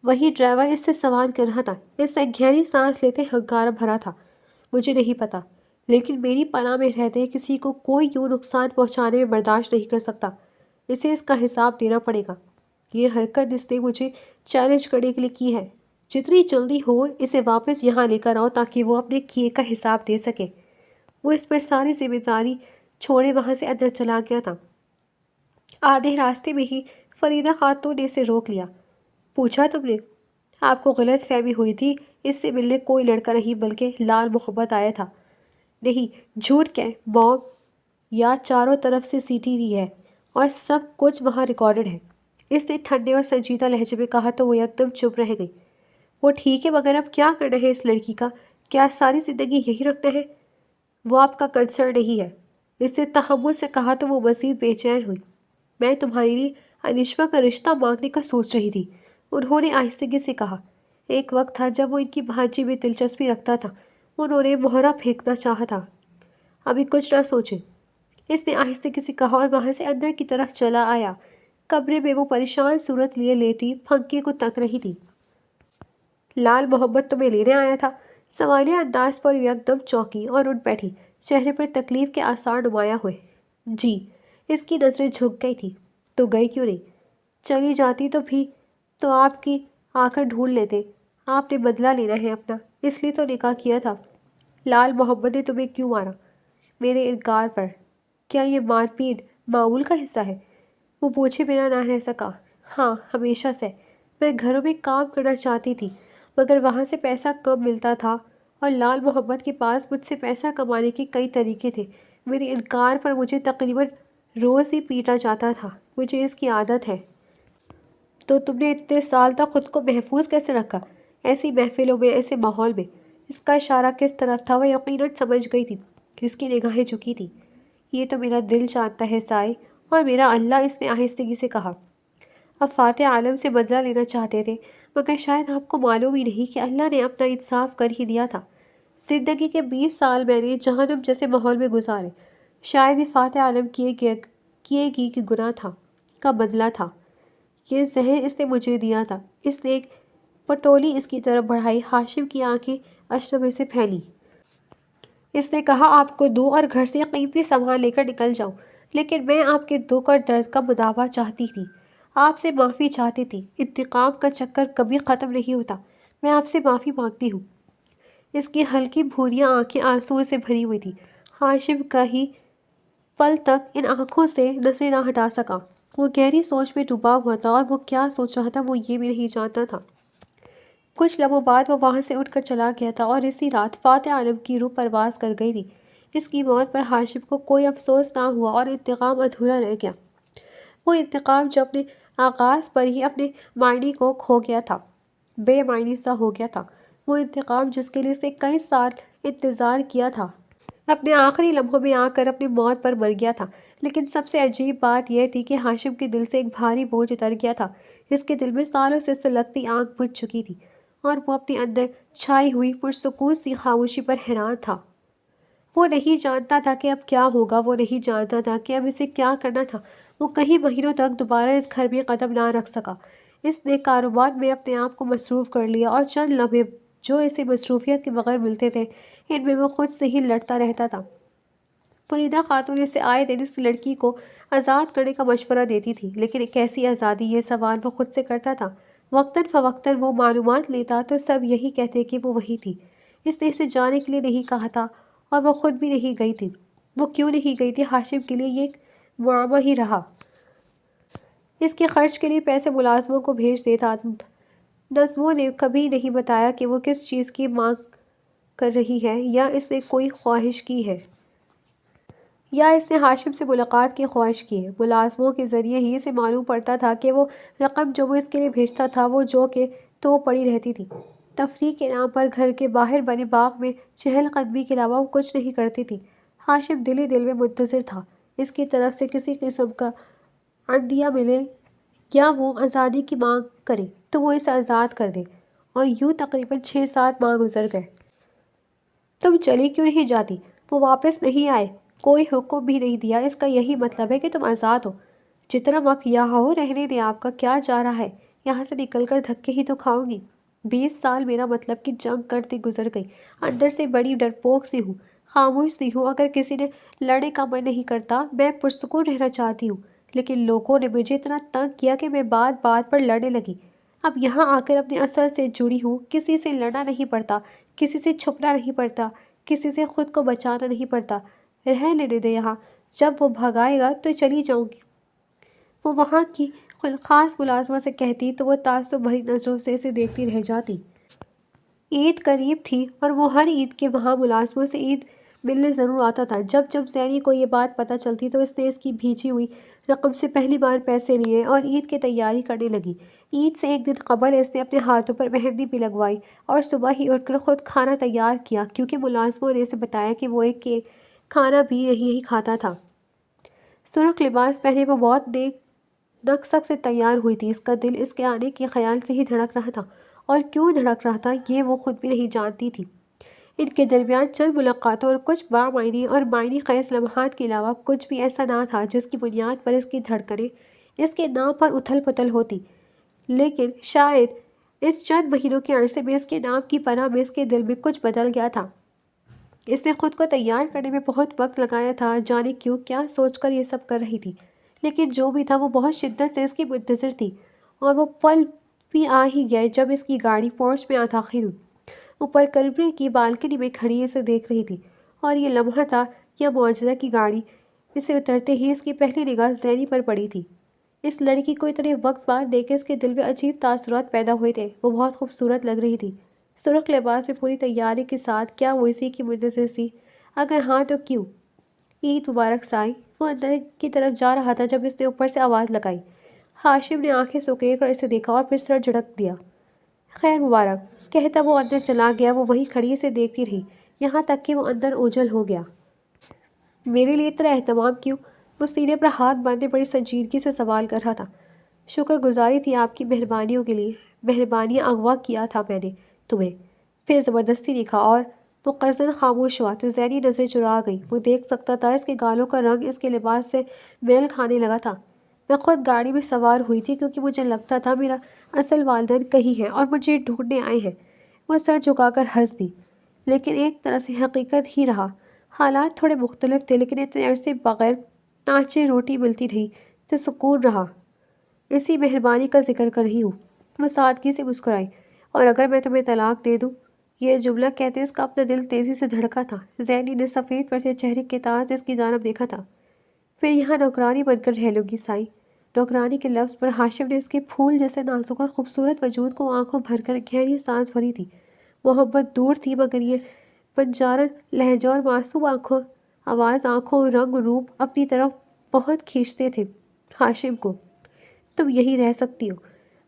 وہی ڈرائیور اس سے سوال کر رہا تھا۔ اس نے گہری سانس لیتے ہنگارہ بھرا تھا۔ مجھے نہیں پتا، لیکن میری پناہ میں رہتے کسی کو کوئی یوں نقصان پہنچانے میں برداشت نہیں کر سکتا۔ اسے اس کا حساب دینا پڑے گا۔ یہ حرکت اس نے مجھے چیلنج کرنے کے لیے کی ہے۔ جتنی جلدی ہو اسے واپس یہاں لے کر آؤ تاکہ وہ اپنے کیے کا حساب دے سکے۔ وہ اس پر ساری ذمہ داری چھوڑے وہاں سے اندر چلا گیا تھا۔ آدھے راستے میں ہی فریدہ خاتون نے اسے روک لیا۔ پوچھا تم نے؟ آپ کو غلط فہمی ہوئی تھی، اس سے ملنے کوئی لڑکا نہیں بلکہ لال محمد آیا تھا۔ نہیں، جھوٹ کہ موم، یا چاروں طرف سے سی ٹی وی ہے اور سب کچھ وہاں ریکارڈڈ ہے۔ اس نے ٹھنڈے اور سنجیدہ لہجے میں کہا تو وہ یکدم چپ رہ گئی۔ وہ ٹھیک ہے، مگر اب کیا کرنا ہے اس لڑکی کا؟ کیا ساری زندگی یہی رکھنا ہے؟ وہ آپ کا کنسرن نہیں ہے، اس نے تحمل سے کہا تو وہ مزید بے چین ہوئی۔ میں تمہارے لیے انشوا کا رشتہ مانگنے کا سوچ رہی تھی، انہوں نے آہستگی سے کہا۔ ایک وقت تھا جب وہ ان کی بھانجی میں دلچسپی رکھتا تھا، انہوں نے مہرہ پھینکنا چاہا تھا۔ ابھی کچھ نہ سوچیں، اس نے آہستگی سے کہا اور وہاں سے اندر کی طرف چلا آیا۔ کمرے میں وہ پریشان صورت لیے لیٹی پنکھے کو تک رہی تھی۔ لال محمد تمہیں لینے آیا تھا؟ سوالیہ انداز پر یکدم چونکی اور اٹھ بیٹھی، چہرے پر تکلیف کے آثار نمایاں ہوئے۔ جی، اس کی نظریں جھک گئی تھیں۔ تو گئی کیوں نہیں؟ چلی جاتی تو بھی تو آپ کی آ کر ڈھونڈ لیتے۔ آپ نے بدلہ لینا ہے اپنا، اس لیے تو نکاح کیا تھا۔ لال محمد نے تمہیں کیوں مارا؟ میرے انکار پر۔ کیا یہ مار پیٹ معمول کا حصہ ہے؟ وہ پوچھے بنا نہ رہ سکا۔ ہاں، ہمیشہ سے میں گھروں میں کام کرنا چاہتی تھی، مگر وہاں سے پیسہ کم ملتا تھا اور لال محمد کے پاس مجھ سے پیسہ کمانے کے کئی طریقے تھے۔ میرے انکار پر مجھے تقریباً روز ہی پیٹا جاتا تھا، مجھے اس کی عادت ہے۔ تو تم نے اتنے سال تک خود کو محفوظ کیسے رکھا، ایسی محفلوں میں، ایسے ماحول میں؟ اس کا اشارہ کس طرف تھا وہ یقیناً سمجھ گئی تھی۔ اس کی نگاہیں جھکی تھیں۔ یہ تو میرا دل چاہتا ہے سائے، اور میرا اللہ، اس نے آہستگی سے کہا۔ اب فاتح عالم سے بدلہ لینا چاہتے تھے، مگر شاید آپ کو معلوم ہی نہیں کہ اللہ نے اپنا انصاف کر ہی دیا تھا۔ زندگی کے 20 سال میں نے جہنم جیسے ماحول میں گزارے، شاید یہ فاتح عالم کیے گی کہ گناہ تھا کا بدلہ تھا۔ یہ زہر اس نے مجھے دیا تھا۔ اس نے ایک پٹولی اس کی طرف بڑھائی۔ ہاشم کی آنکھیں اشرمے سے پھیلی۔ اس نے کہا آپ کو دوں اور گھر سے قیمتی سامان لے کر نکل جاؤں، لیکن میں آپ کے دکھ اور درد کا مداوع چاہتی تھی، آپ سے معافی چاہتی تھی۔ انتقام کا چکر کبھی ختم نہیں ہوتا، میں آپ سے معافی مانگتی ہوں۔ اس کی ہلکی بھوریاں آنکھیں آنسوؤں سے بھری ہوئی تھیں۔ ہاشم کہیں پل تک ان آنکھوں سے نظریں نہ ہٹا سکا۔ وہ گہری سوچ میں ڈوبا ہوا تھا اور وہ کیا سوچ رہا تھا وہ یہ بھی نہیں جانتا تھا۔ کچھ لمحوں بعد وہ وہاں سے اٹھ کر چلا گیا تھا اور اسی رات فاتح عالم کی روح پرواز کر گئی تھی۔ اس کی موت پر ہاشم کو کوئی افسوس نہ ہوا اور انتقام ادھورا رہ گیا۔ وہ انتقام جو اپنے آغاز پر ہی اپنے معنی کو کھو گیا تھا، بے معنی سا ہو گیا تھا۔ وہ انتقام جس کے لیے اسے کئی سال انتظار کیا تھا، اپنے آخری لمحوں میں آ کر اپنی موت پر مر گیا تھا۔ لیکن سب سے عجیب بات یہ تھی کہ ہاشم کے دل سے ایک بھاری بوجھ اتر گیا تھا۔ اس کے دل میں سالوں سے سلگتی آگ بجھ چکی تھی اور وہ اپنے اندر چھائی ہوئی پرسکون سی خاموشی پر حیران تھا۔ وہ نہیں جانتا تھا کہ اب کیا ہوگا، وہ نہیں جانتا تھا کہ اب اسے کیا کرنا تھا۔ وہ کئی مہینوں تک دوبارہ اس گھر میں قدم نہ رکھ سکا۔ اس نے کاروبار میں اپنے آپ کو مصروف کر لیا اور چند لمحے جو اسے مصروفیت کے بغیر ملتے تھے، ان میں وہ خود سے ہی لڑتا رہتا تھا۔ فریدہ خاتون اسے آئے دن اس لڑکی کو آزاد کرنے کا مشورہ دیتی تھی، لیکن کیسی آزادی، یہ سوال وہ خود سے کرتا تھا۔ وقتاً فوقتاً وہ معلومات لیتا تو سب یہی کہتے کہ وہ وہی تھی۔ اس نے اسے جانے کے لیے نہیں کہا تھا اور وہ خود بھی نہیں گئی تھی۔ وہ کیوں نہیں گئی تھی؟ ہاشم کے لیے یہ ایک معمہ ہی رہا۔ اس کے خرچ کے لیے پیسے ملازموں کو بھیج دیتا۔ نظموں نے کبھی نہیں بتایا کہ وہ کس چیز کی مانگ کر رہی ہے، یا اس نے کوئی خواہش کی ہے، یا اس نے ہاشم سے ملاقات کی خواہش کی ہے۔ ملازموں کے ذریعے ہی اسے معلوم پڑتا تھا کہ وہ رقم جو وہ اس کے لیے بھیجتا تھا وہ جو کہ تو پڑی رہتی تھی۔ تفریح کے نام پر گھر کے باہر بنے باغ میں چہل قدمی کے علاوہ وہ کچھ نہیں کرتی تھی۔ ہاشم دل ہی دل میں منتظر تھا اس کی طرف سے کسی قسم کا عندیہ ملے یا وہ آزادی کی مانگ کرے تو وہ اسے آزاد کر دے۔ اور یوں تقریباً 6-7 ماہ گزر گئے۔ تم چلی کیوں نہیں جاتی؟ وہ واپس نہیں آئے، کوئی حکم بھی نہیں دیا۔ اس کا یہی مطلب ہے کہ تم آزاد ہو۔ جتنا وقت یہاں ہو رہنے دیں، آپ کا کیا جا رہا ہے؟ یہاں سے نکل کر دھکے ہی تو کھاؤں گی۔ 20 سال میرا مطلب کہ جنگ کرتے گزر گئی۔ اندر سے بڑی ڈرپوک سی ہوں، خاموش سی ہوں۔ اگر کسی نے لڑنے کا من نہیں کرتا، میں پرسکون رہنا چاہتی ہوں، لیکن لوگوں نے مجھے اتنا تنگ کیا کہ میں بات بات پر لڑنے لگی۔ اب یہاں آ کر اپنے اصل سے جڑی ہوں۔ کسی سے لڑنا نہیں پڑتا، کسی سے چھپنا نہیں پڑتا، کسی سے خود کو بچانا نہیں پڑتا۔ رہ لینے دے یہاں، جب وہ بھگائے گا تو چلی جاؤں گی۔ وہ وہاں کی خاص ملازمہ سے کہتی تو وہ تعصب بھری نظروں سے اسے دیکھتی رہ جاتی۔ عید قریب تھی اور وہ ہر عید کے وہاں ملازموں سے عید ملنے ضرور آتا تھا۔ جب زینی کو یہ بات پتہ چلتی تو اس نے اس کی بھیجی ہوئی رقم سے پہلی بار پیسے لیے اور عید کی تیاری کرنے لگی۔ عید سے ایک دن قبل اس نے اپنے ہاتھوں پر مہندی بھی لگوائی اور صبح ہی اٹھ کر خود کھانا تیار کیا، کیونکہ ملازموں نے اسے بتایا کہ وہ ایک کھانا بھی یہی کھاتا تھا۔ سرخ لباس پہنے وہ بہت نیک نقصق سے تیار ہوئی تھی۔ اس کا دل اس کے آنے کے خیال سے ہی دھڑک رہا تھا، اور کیوں دھڑک رہا تھا یہ وہ خود بھی نہیں جانتی تھی۔ ان کے درمیان چند ملاقاتوں اور کچھ بامعنی اور معنی خیز لمحات کے علاوہ کچھ بھی ایسا نہ تھا جس کی بنیاد پر اس کی دھڑکنیں اس کے نام پر اتھل پتھل ہوتی۔ لیکن شاید اس چند مہینوں کے عرصے میں اس کے نام کی پناہ میں اس کے دل میں کچھ بدل گیا تھا۔ اس نے خود کو تیار کرنے میں بہت وقت لگایا تھا، جانے کیوں کیا سوچ کر یہ سب کر رہی تھی۔ لیکن جو بھی تھا وہ بہت شدت سے اس کی منتظر تھی، اور وہ پل بھی آ ہی گئے جب اس کی گاڑی پورچ میں داخل ہوئی۔ اوپر کمرے کی بالکنی میں کھڑی اسے دیکھ رہی تھی، اور یہ لمحہ تھا یا معجزہ کی گاڑی اسے اترتے ہی اس کی پہلی نگاہ زینی پر پڑی تھی۔ اس لڑکی کو اتنے وقت بعد دیکھ کے اس کے دل میں عجیب تاثرات پیدا ہوئے تھے۔ وہ بہت خوبصورت لگ رہی تھی، سرخ لباس میں پوری تیاری کے ساتھ۔ کیا وہ اسی کی منتظر سی؟ اگر ہاں تو کیوں؟ عید مبارک سائی۔ وہ اندر کی طرف جا رہا تھا جب اس نے اوپر سے آواز لگائی۔ ہاشم نے آنکھیں سکیڑ کر اسے دیکھا اور پھر سر جھٹک دیا۔ خیر مبارک کہتا وہ اندر چلا گیا۔ وہ وہیں کھڑی اسے دیکھتی رہی یہاں تک کہ وہ اندر اوجھل ہو گیا۔ میرے لیے اتنا اہتمام کیوں؟ وہ سینے پر ہاتھ باندھے بڑی سنجیدگی سے سوال کر رہا تھا۔ شکر گزاری تھی آپ کی مہربانیوں کے لیے۔ مہربانیاں اغوا کیا تھا میں نے تمہیں، پھر زبردستی لکھا۔ اور وہ قصداً خاموش ہوا تو زینی نظریں چرا گئی۔ وہ دیکھ سکتا تھا اس کے گالوں کا رنگ اس کے لباس سے میل کھانے لگا تھا۔ میں خود گاڑی میں سوار ہوئی تھی کیونکہ مجھے لگتا تھا میرا اصل والدین کہیں ہیں اور مجھے ڈھونڈنے آئے ہیں۔ وہ سر جھکا کر ہنس دی۔ لیکن ایک طرح سے حقیقت ہی رہا۔ حالات تھوڑے مختلف تھے، لیکن اتنے عرصے بغیر آنچیں روٹی ملتی رہی تو سکون رہا۔ اسی مہربانی کا ذکر کر رہی ہوں۔ وہ سادگی سے مسکرائی۔ اور اگر میں تمہیں طلاق دے دوں؟ یہ جملہ کہتے اس کا اپنا دل تیزی سے دھڑکا تھا۔ زینی نے سفید پڑتے چہرے کے تاز اس کی جانب دیکھا تھا۔ پھر یہاں نوکرانی بن کر رہ لوں گی سائی؟ نوکرانی کے لفظ پر ہاشم نے اس کے پھول جیسے نازک اور خوبصورت وجود کو آنکھوں بھر کر گہری سانس بھری تھی۔ محبت دور تھی مگر یہ بنجارن لہجہ اور معصوم آواز آنکھوں رنگ روپ اپنی طرف بہت کھینچتے تھے ہاشم کو۔ تم یہیں رہ سکتی ہو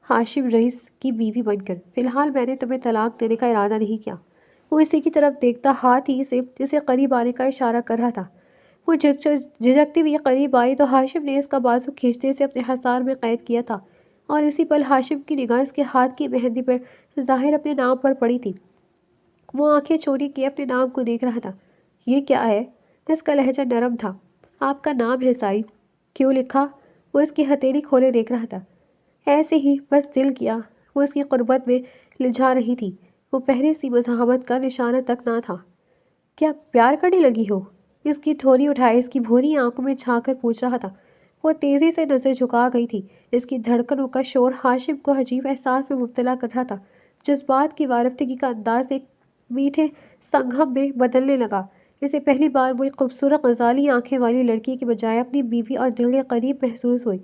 ہاشم رئیس کی بیوی بن کر، فی الحال میں نے تمہیں طلاق دینے کا ارادہ نہیں کیا۔ وہ اسی کی طرف دیکھتا ہاتھ ہی سے اسے قریب آنے کا اشارہ کر رہا تھا۔ وہ جھجکتی ہوئی قریب آئی تو ہاشم نے اس کا بازو کھینچتے اسے اپنے حصار میں قید کیا تھا، اور اسی پل ہاشم کی نگاہ اس کے ہاتھ کی مہندی پر ظاہر اپنے نام پر پڑی تھی۔ وہ آنکھیں چوڑی کیے اپنے نام کو دیکھ رہا تھا۔ یہ کیا ہے؟ اس کا لہجہ نرم تھا۔ آپ کا نام ہے سائی۔ کیوں لکھا؟ وہ اس کی ہتھیلی کھولے دیکھ رہا تھا۔ ایسے ہی بس دل کیا۔ وہ اس کی قربت میں لجھا رہی تھی۔ وہ پہلے سی مزاحمت کا نشانہ تک نہ تھا۔ کیا پیار کرنے لگی ہو؟ اس کی ٹھوری اٹھائے اس کی بھوری آنکھوں میں جھانک کر پوچھ رہا تھا۔ وہ تیزی سے نظر جھکا گئی تھی۔ اس کی دھڑکنوں کا شور ہاشم کو عجیب احساس میں مبتلا کر رہا تھا۔ جذبات کی وارفتگی کا انداز ایک میٹھے سنگم میں بدلنے لگا۔ اسے پہلی بار وہ ایک خوبصورت غزالی آنکھیں والی لڑکی کے بجائے اپنی بیوی اور دل کے قریب محسوس ہوئی،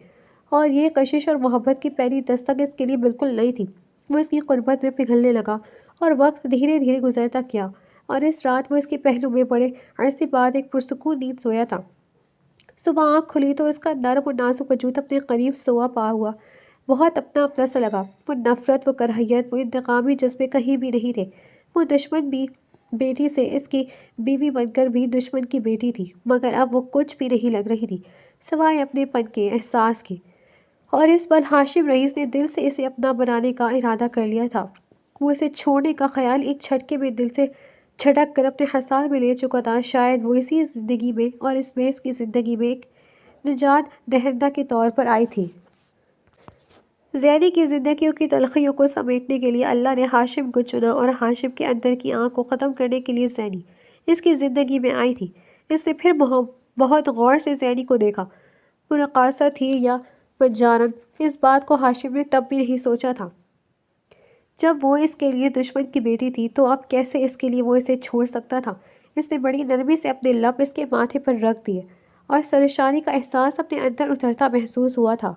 اور یہ کشش اور محبت کی پہلی دستک اس کے لیے بالکل نئی تھی۔ وہ اس کی قربت میں پگھلنے لگا اور وقت دھیرے دھیرے گزرتا گیا، اور اس رات وہ اس کے پہلو میں بڑے عرصے بعد ایک پرسکون نیند سویا تھا۔ صبح آنکھ کھلی تو اس کا نرم و نازک وجود اپنے قریب سوا پا ہوا بہت اپنا اپنا سا لگا۔ وہ نفرت، وہ کراہیت، وہ انتقامی جذبے کہیں بھی نہیں تھے۔ وہ دشمن بھی بیٹی سے اس کی بیوی بن کر بھی دشمن کی بیٹی تھی، مگر اب وہ کچھ بھی نہیں لگ رہی تھی سوائے اپنے پن کے احساس کے۔ اور اس پل ہاشم رئیس نے دل سے اسے اپنا بنانے کا ارادہ کر لیا تھا۔ وہ اسے چھوڑنے کا خیال ایک جھٹکے میں دل سے چھٹک کر اپنے حصار میں لے چکا تھا۔ شاید وہ اسی زندگی میں اور اس محض کی زندگی میں ایک نجات دہندہ کے طور پر آئی تھی۔ زینی کی زندگیوں کی تلخیوں کو سمیٹنے کے لیے اللہ نے ہاشم کو چنا، اور ہاشم کے اندر کی آگ کو ختم کرنے کے لیے زینی اس کی زندگی میں آئی تھی۔ اس نے پھر بہت غور سے زینی کو دیکھا۔ وہ رقاصہ تھی یا بنجارن، اس بات کو ہاشم نے تب بھی نہیں سوچا تھا جب وہ اس کے لیے دشمن کی بیٹی تھی، تو اب کیسے اس کے لیے وہ اسے چھوڑ سکتا تھا؟ اس نے بڑی نرمی سے اپنے لب اس کے ماتھے پر رکھ دیے، اور سرشاری کا احساس اپنے اندر اترتا محسوس ہوا تھا۔